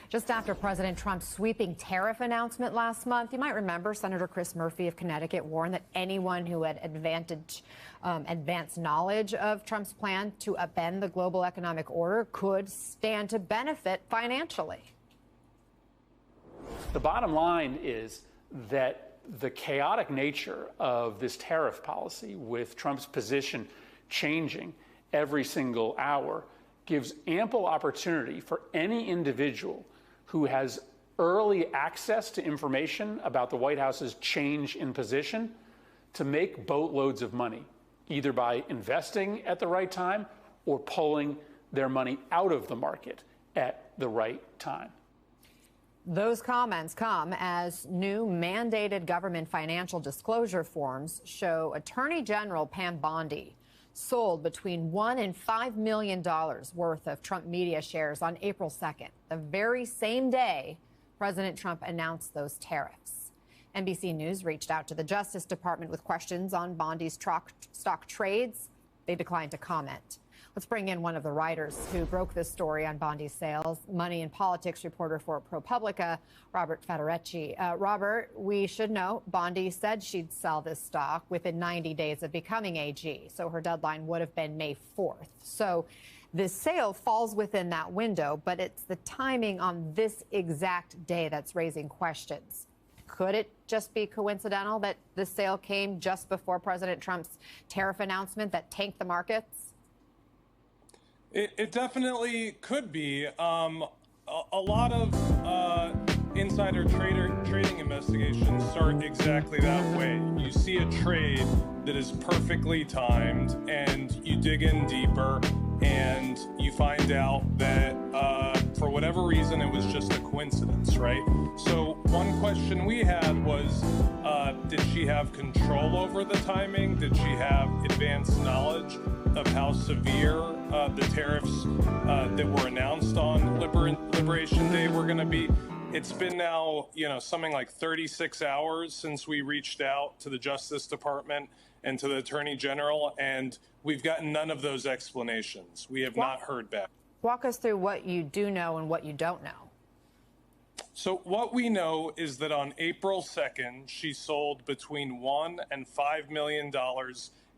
Just after President Trump's sweeping tariff announcement last month, you might remember Senator Chris Murphy of Connecticut warned that anyone who had advanced knowledge of Trump's plan to upend the global economic order could stand to benefit financially. The bottom line is that the chaotic nature of this tariff policy, with Trump's position changing every single hour, gives ample opportunity for any individual who has early access to information about the White House's change in position to make boatloads of money, either by investing at the right time or pulling their money out of the market at the right time. Those comments come as new mandated government financial disclosure forms show Attorney General Pam Bondi sold between $1 and $5 million worth of Trump media shares on April 2nd, the very same day President Trump announced those tariffs. NBC News reached out to the Justice Department with questions on Bondi's stock trades. They declined to comment. Let's bring in one of the writers who broke this story on Bondi's sales, money and politics reporter for ProPublica, Robert Federecci. Robert, we should know Bondi said she'd sell this stock within 90 days of becoming AG, so her deadline would have been May 4th. So this sale falls within that window, but it's the timing on this exact day that's raising questions. Could it just be coincidental that this sale came just before President Trump's tariff announcement that tanked the markets? It definitely could be. A lot of insider trading investigations start exactly that way. You see a trade that is perfectly timed, and you dig in deeper, and you find out that for whatever reason, it was just a coincidence, right? So one question we had was, did she have control over the timing? Did she have advanced knowledge of how severe the tariffs that were announced on Liberation Day were going to be? It's been now, something like 36 hours since we reached out to the Justice Department and to the Attorney General, and we've gotten none of those explanations. We have not heard back. Walk us through what you do know and what you don't know. So what we know is that on April 2nd, she sold between $1 and $5 million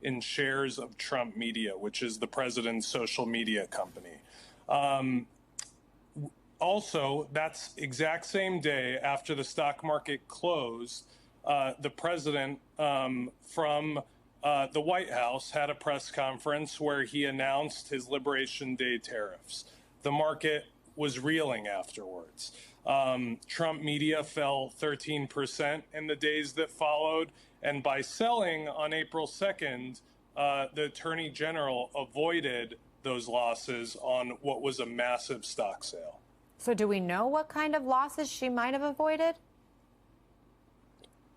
in shares of Trump Media, which is the president's social media company. Also, that's exact same day after the stock market closed, the president from the White House had a press conference where he announced his Liberation Day tariffs. The market was reeling afterwards. Trump Media fell 13% in the days that followed. And by selling on April 2nd, the Attorney General avoided those losses on what was a massive stock sale. So do we know what kind of losses she might have avoided?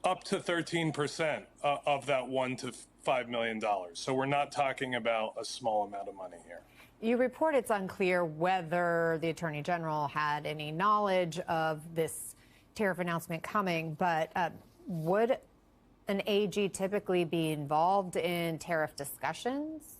Up to 13% of that $1 to $5 million. So we're not talking about a small amount of money here. You report it's unclear whether the Attorney General had any knowledge of this tariff announcement coming, but would an AG typically be involved in tariff discussions?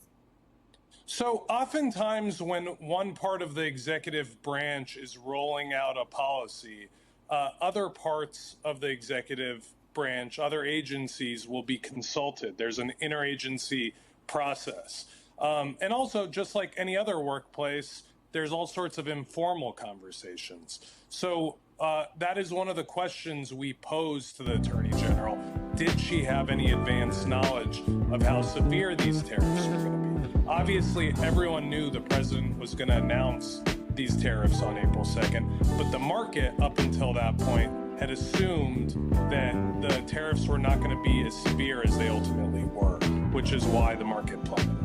So oftentimes when one part of the executive branch is rolling out a policy, other parts of the executive branch, other agencies will be consulted. There's an interagency process. And also, just like any other workplace, there's all sorts of informal conversations. So that is one of the questions we posed to the Attorney General. Did she have any advanced knowledge of how severe these tariffs were going to be? Obviously, everyone knew the president was going to announce these tariffs on April 2nd, but the market up until that point had assumed that the tariffs were not going to be as severe as they ultimately were, which is why the market plummeted.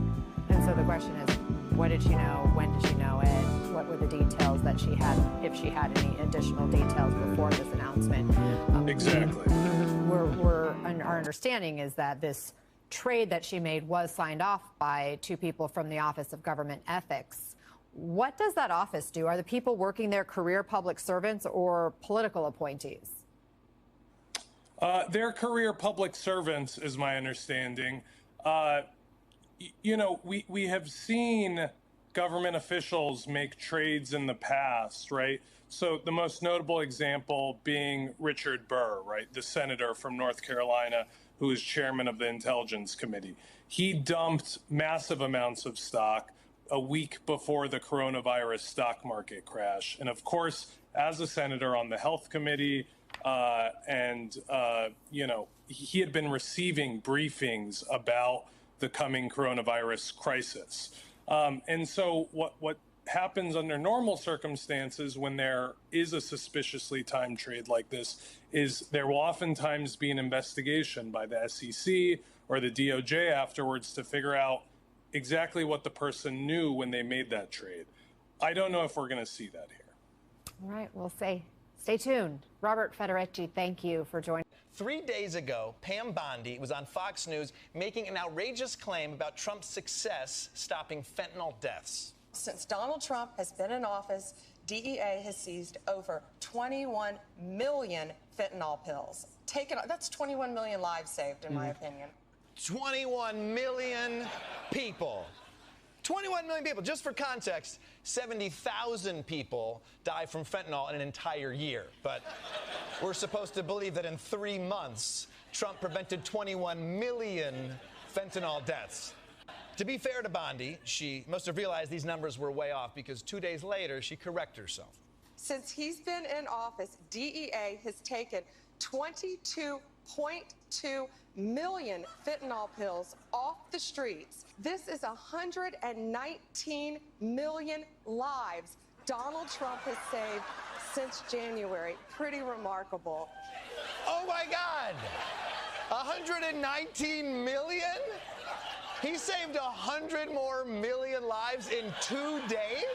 And so the question is, what did she know? When did she know it? What were the details that she had, if she had any additional details before this announcement? Exactly. Our understanding is that this trade that she made was signed off by two people from the Office of Government Ethics. What does that office do? Are the people working there career public servants or political appointees? They're career public servants, is my understanding. We have seen government officials make trades in the past, right? So the most notable example being Richard Burr, right? The senator from North Carolina who is chairman of the Intelligence Committee. He dumped massive amounts of stock a week before the coronavirus stock market crash. And of course, as a senator on the Health Committee, he had been receiving briefings about the coming coronavirus crisis. And so what happens under normal circumstances when there is a suspiciously timed trade like this is there will oftentimes be an investigation by the SEC or the DOJ afterwards to figure out exactly what the person knew when they made that trade. I don't know if we're going to see that here. All right, we'll stay tuned. Robert Federecci, thank you for joining. 3 days ago, Pam Bondi was on Fox News making an outrageous claim about Trump's success stopping fentanyl deaths. Since Donald Trump has been in office, DEA has seized over 21 million fentanyl pills. That's 21 million lives saved, in my opinion. 21 million people. 21 million people. Just for context, 70,000 people die from fentanyl in an entire year. But we're supposed to believe that in 3 months, Trump prevented 21 million fentanyl deaths. To be fair to Bondi, she must have realized these numbers were way off because 2 days later, she corrected herself. Since he's been in office, DEA has taken 22.2 million fentanyl pills off the streets. This is 119 million lives Donald Trump has saved since January. Pretty remarkable. Oh my God! 119 million? He saved 100 more million lives in 2 days?